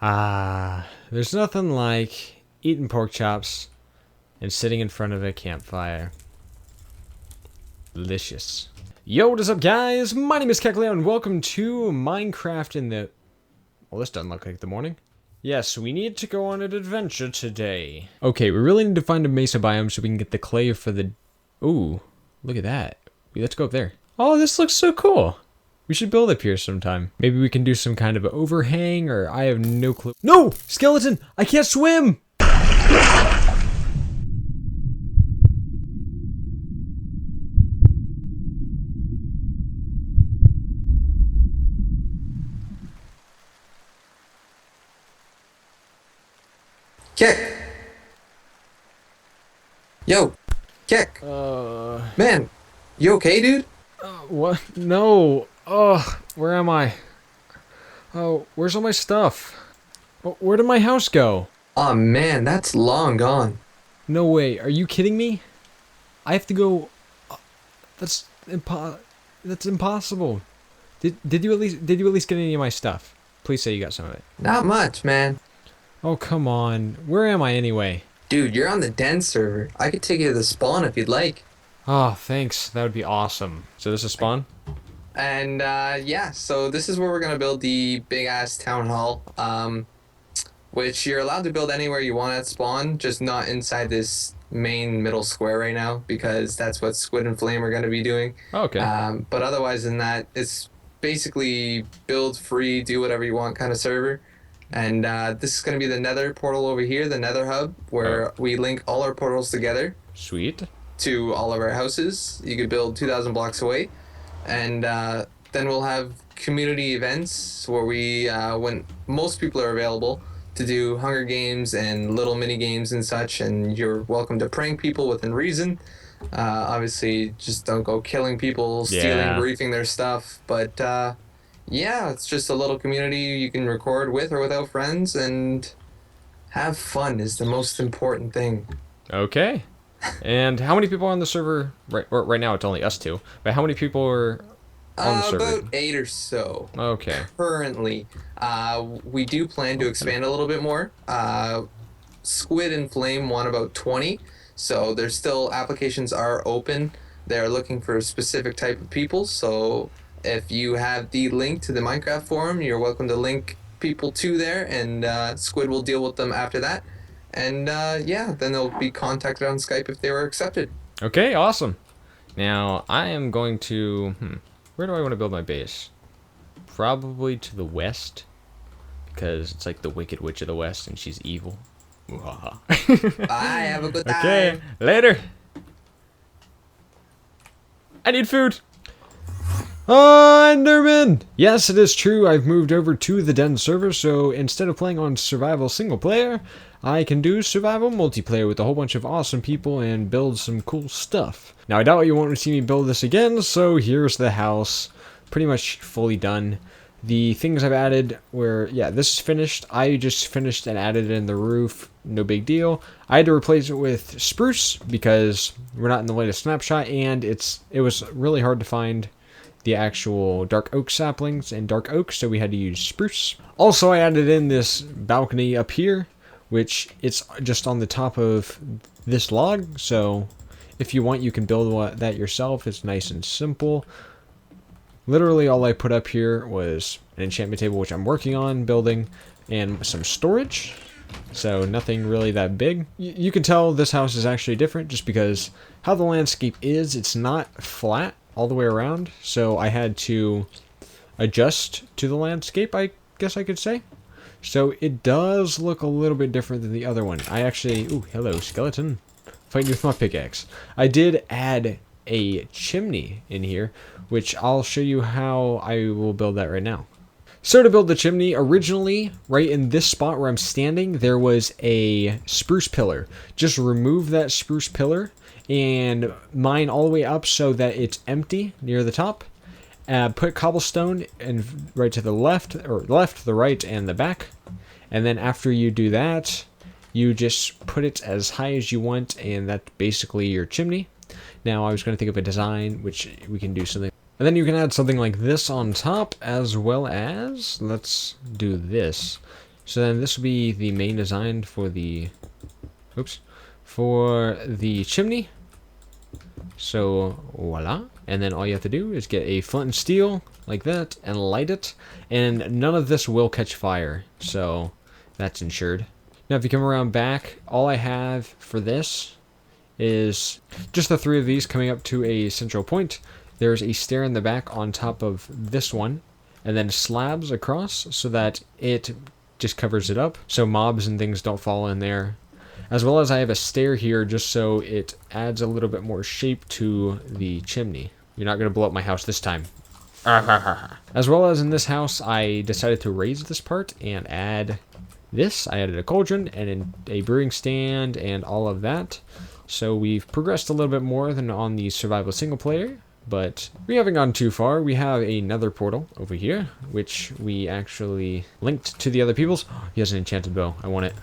There's nothing like eating pork chops and sitting in front of a campfire. Delicious. Yo, what is up, guys? My name is Catacomb, and welcome to Minecraft in the... Well, this doesn't look like the morning. Yes, we need to go on an adventure today. Okay, we really need to find a mesa biome so we can get the clay for the... Ooh, look at that. Let's go up there. Oh, this looks so cool. We should build up here sometime. Maybe we can do some kind of overhang, or I have no clue. No! Skeleton! I can't swim! Kick! Yo! Kick! Man, you okay, dude? What? No. Oh, where am I? Oh, where's all my stuff? Oh, where did my house go? Aw, man, that's long gone. No way. Are you kidding me? I have to go... That's impossible. Did you at least get any of my stuff? Please say you got some of it. Not much, man. Oh, come on. Where am I anyway? Dude, you're on the den server. I could take you to the spawn if you'd like. Oh, thanks. That would be awesome. So this is spawn? And, yeah, so this is where we're gonna build the big-ass town hall, which you're allowed to build anywhere you want at spawn, just not inside this main middle square right now, because that's what Squid and Flame are gonna be doing. Oh, okay. But otherwise than that, it's basically build free, do whatever you want kind of server. And this is going to be the Nether portal over here, the Nether Hub, where we link all our portals together. Sweet. To all of our houses. You could build 2,000 blocks away. And then we'll have community events where we, when most people are available, to do Hunger Games and little mini games and such. And you're welcome to prank people within reason. Obviously, just don't go killing people, stealing, griefing their stuff. But... yeah, it's just a little community you can record with or without friends, and have fun is the most important thing. Okay. And how many people are on the server? Right now it's only us two, but how many people are on the server? About 8 or so. Okay. Currently. We do plan to expand a little bit more. Squid and Flame want about 20, so there's still applications are open. They're looking for a specific type of people, so... If you have the link to the Minecraft forum, you're welcome to link people to there, and Squid will deal with them after that. And yeah, then they'll be contacted on Skype if they were accepted. Okay, awesome. Now, I am going to... where do I want to build my base? Probably to the west, because it's like the Wicked Witch of the West, and she's evil. Bye, have a good time. Okay, later. I need food. Enderman! Yes, it is true. I've moved over to the Den server, so instead of playing on survival single player, I can do survival multiplayer with a whole bunch of awesome people and build some cool stuff. Now, I doubt you won't see me build this again, so here's the house. Pretty much fully done. The things I've added were, yeah, this is finished. I just finished and added in the roof. No big deal. I had to replace it with spruce because we're not in the latest snapshot, and it was really hard to find the actual dark oak saplings and dark oak, so we had to use spruce. Also, I added in this balcony up here, which it's just on the top of this log, so if you want you can build that yourself. It's nice and simple. Literally all I put up here was an enchantment table, which I'm working on building, and some storage, so nothing really that big. You can tell this house is actually different just because how the landscape is. It's not flat all the way around, so I had to adjust to the landscape, I guess I could say. So it does look a little bit different than the other one. I actually... Ooh, hello, skeleton. Fighting with my pickaxe. I did add a chimney in here, which I'll show you how I will build that right now. So to build the chimney, originally, right in this spot where I'm standing, there was a spruce pillar. Just remove that spruce pillar and mine all the way up so that it's empty near the top. Put cobblestone and right to the left, or left, the right, and the back. And then after you do that, you just put it as high as you want, and that's basically your chimney. Now I was going to think of a design which we can do something. And then you can add something like this on top, as well as, let's do this. So then this will be the main design for the, for the chimney. So voila. And then all you have to do is get a flint and steel like that and light it. And none of this will catch fire. So that's ensured. Now if you come around back, all I have for this is just the 3 of these coming up to a central point. There's a stair in the back on top of this one, and then slabs across so that it just covers it up so mobs and things don't fall in there. As well as I have a stair here just so it adds a little bit more shape to the chimney. You're not going to blow up my house this time. As well as in this house, I decided to raise this part and add this. I added a cauldron and a brewing stand and all of that. So we've progressed a little bit more than on the survival single player, but we haven't gone too far. We have a nether portal over here, which we actually linked to the other people's. He has an enchanted bow. I want it.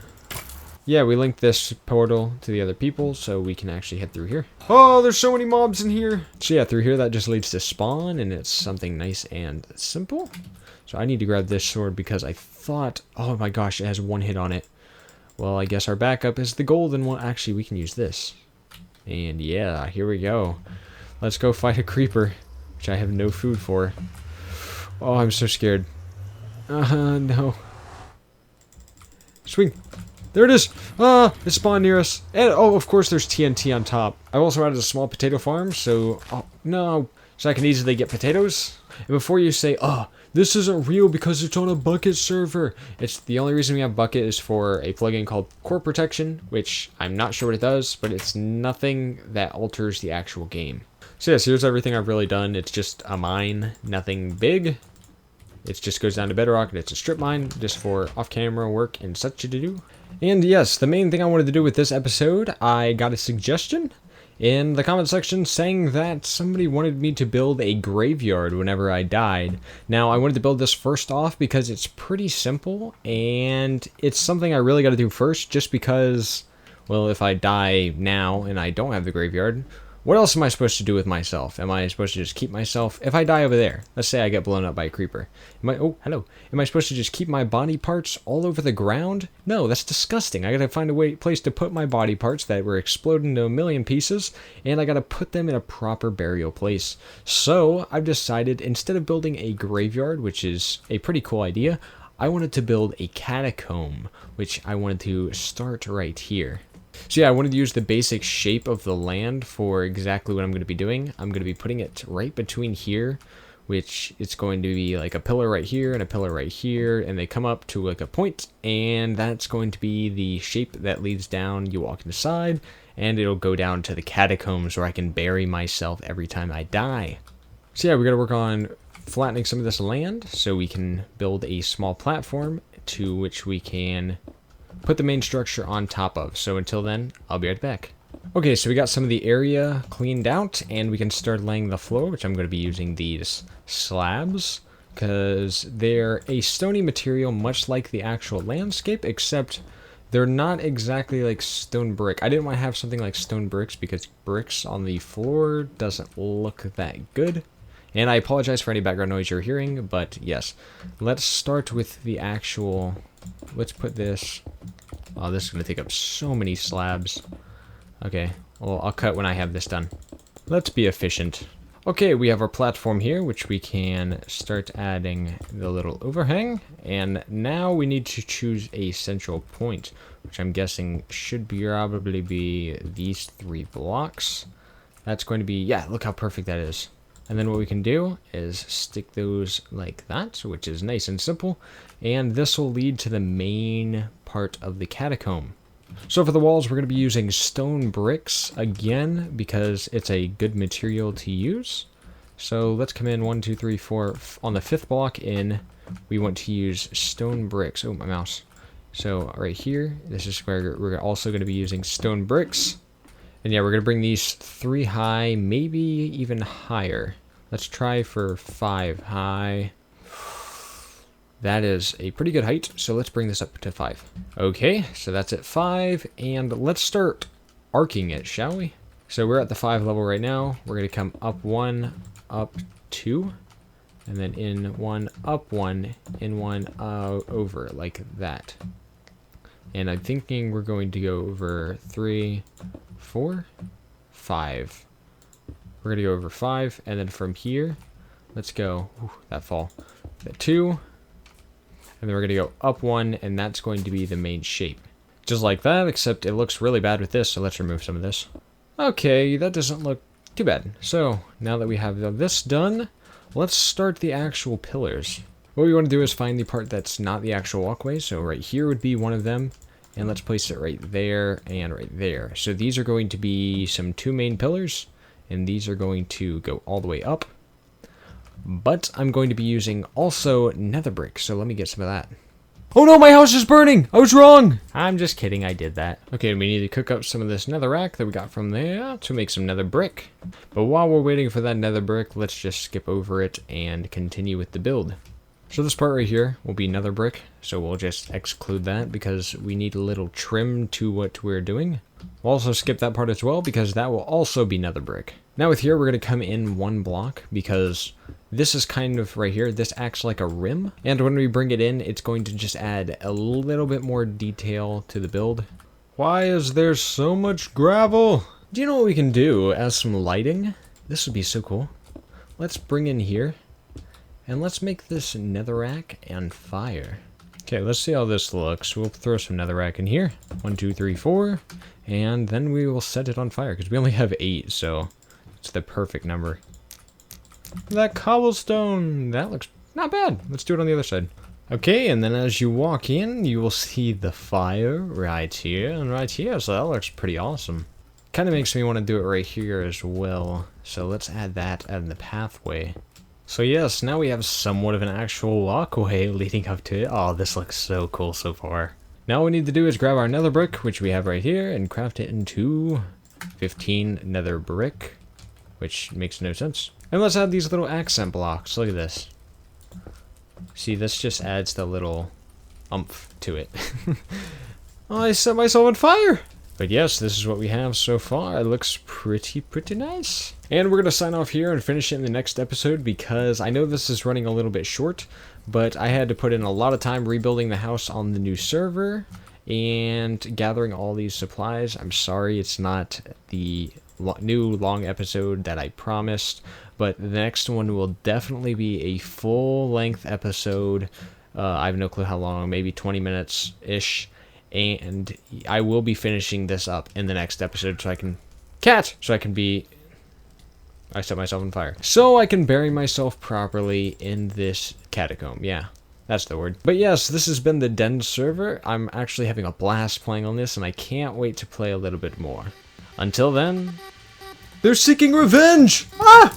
Yeah, we linked this portal to the other people, so we can actually head through here. Oh, there's so many mobs in here. So yeah, through here, that just leads to spawn, and it's something nice and simple. So I need to grab this sword because I thought, oh my gosh, it has 1 hit on it. Well, I guess our backup is the golden one. Actually, we can use this. And yeah, here we go. Let's go fight a creeper, which I have no food for. Oh, I'm so scared. No. Swing. There it is. It spawned near us. And, oh, of course, there's TNT on top. I've also added a small potato farm, so, oh, no. So I can easily get potatoes. And before you say, oh, this isn't real because it's on a bucket server. It's the only reason we have bucket is for a plugin called core protection, which I'm not sure what it does, but it's nothing that alters the actual game. So yes, here's everything I've really done. It's just a mine, nothing big. It just goes down to bedrock, and it's a strip mine just for off-camera work and such to do. And yes, the main thing I wanted to do with this episode, I got a suggestion in the comment section saying that somebody wanted me to build a graveyard whenever I died. Now, I wanted to build this first off because it's pretty simple, and it's something I really got to do first just because, well, if I die now and I don't have the graveyard, what else am I supposed to do with myself? Am I supposed to just keep myself? If I die over there, let's say I get blown up by a creeper. Oh, hello. Am I supposed to just keep my body parts all over the ground? No, that's disgusting. I gotta find a place to put my body parts that were exploded into a million pieces, and I gotta put them in a proper burial place. So, I've decided, instead of building a graveyard, which is a pretty cool idea, I wanted to build a catacomb, which I wanted to start right here. So yeah, I wanted to use the basic shape of the land for exactly what I'm going to be doing. I'm going to be putting it right between here, which it's going to be like a pillar right here and a pillar right here, and they come up to like a point, and that's going to be the shape that leads down. You walk inside, and it'll go down to the catacombs where I can bury myself every time I die. So yeah, we got to work on flattening some of this land so we can build a small platform to which we can put the main structure on top of. So until then, I'll be right back. Okay, so we got some of the area cleaned out, and we can start laying the floor, which I'm going to be using these slabs, because they're a stony material much like the actual landscape, except they're not exactly like stone brick. I didn't want to have something like stone bricks, because bricks on the floor doesn't look that good. And I apologize for any background noise you're hearing, but yes. Let's start with the actual... Let's put this... Oh, this is going to take up so many slabs. Okay, well, I'll cut when I have this done. Let's be efficient. Okay, we have our platform here, which we can start adding the little overhang. And now we need to choose a central point, which I'm guessing should probably be these 3 blocks. That's going to be... Yeah, look how perfect that is. And then what we can do is stick those like that, which is nice and simple. And this will lead to the main part of the catacomb. So for the walls, we're going to be using stone bricks again, because it's a good material to use. So let's come in 1, 2, 3, 4. On the 5th block in, we want to use stone bricks. Oh, my mouse. So right here, this is where we're also going to be using stone bricks. And yeah, we're going to bring these 3 high, maybe even higher. Let's try for 5 high. That is a pretty good height, so let's bring this up to 5. Okay, so that's at 5, and let's start arcing it, shall we? So we're at the 5 level right now. We're going to come up 1, up 2, and then in one, up one, in one, over, like that. And I'm thinking we're going to go over 3, 4, 5. We're going to go over 5, and then from here, let's go, that fall, the 2, and then we're going to go up 1, and that's going to be the main shape. Just like that, except it looks really bad with this, so let's remove some of this. Okay, that doesn't look too bad. So, now that we have this done, let's start the actual pillars. What we want to do is find the part that's not the actual walkway, so right here would be one of them, and let's place it right there and right there. So these are going to be some 2 main pillars, and these are going to go all the way up. But I'm going to be using also nether brick, so let me get some of that. Oh no, my house is burning! I was wrong! I'm just kidding, I did that. Okay, we need to cook up some of this netherrack that we got from there to make some nether brick. But while we're waiting for that nether brick, let's just skip over it and continue with the build. So this part right here will be nether brick, so we'll just exclude that because we need a little trim to what we're doing. We'll also skip that part as well because that will also be nether brick. Now with here, we're going to come in 1 block because this is kind of right here. This acts like a rim. And when we bring it in, it's going to just add a little bit more detail to the build. Why is there so much gravel? Do you know what we can do as some lighting? This would be so cool. Let's bring in here. And let's make this netherrack and fire. Okay, let's see how this looks. We'll throw some netherrack in here. 1, 2, 3, 4. And then we will set it on fire because we only have 8, so it's the perfect number. That cobblestone, that looks not bad. Let's do it on the other side. Okay, and then as you walk in, you will see the fire right here and right here. So that looks pretty awesome. Kind of makes me want to do it right here as well. So let's add that in the pathway. So yes, now we have somewhat of an actual walkway leading up to it. Oh, this looks so cool so far. Now all we need to do is grab our nether brick, which we have right here, and craft it into 15 nether brick, which makes no sense. And let's add these little accent blocks. Look at this. See, this just adds the little oomph to it. Oh, I set myself on fire! But yes, this is what we have so far. It looks pretty nice. And we're going to sign off here and finish it in the next episode because I know this is running a little bit short, but I had to put in a lot of time rebuilding the house on the new server and gathering all these supplies. I'm sorry it's not the new long episode that I promised, but the next one will definitely be a full-length episode. I have no clue how long, maybe 20 minutes-ish. And I will be finishing this up in the next episode so I can... I set myself on fire. So I can bury myself properly in this catacomb. Yeah, that's the word. But yes, this has been the Den server. I'm actually having a blast playing on this, and I can't wait to play a little bit more. Until then... They're seeking revenge! Ah!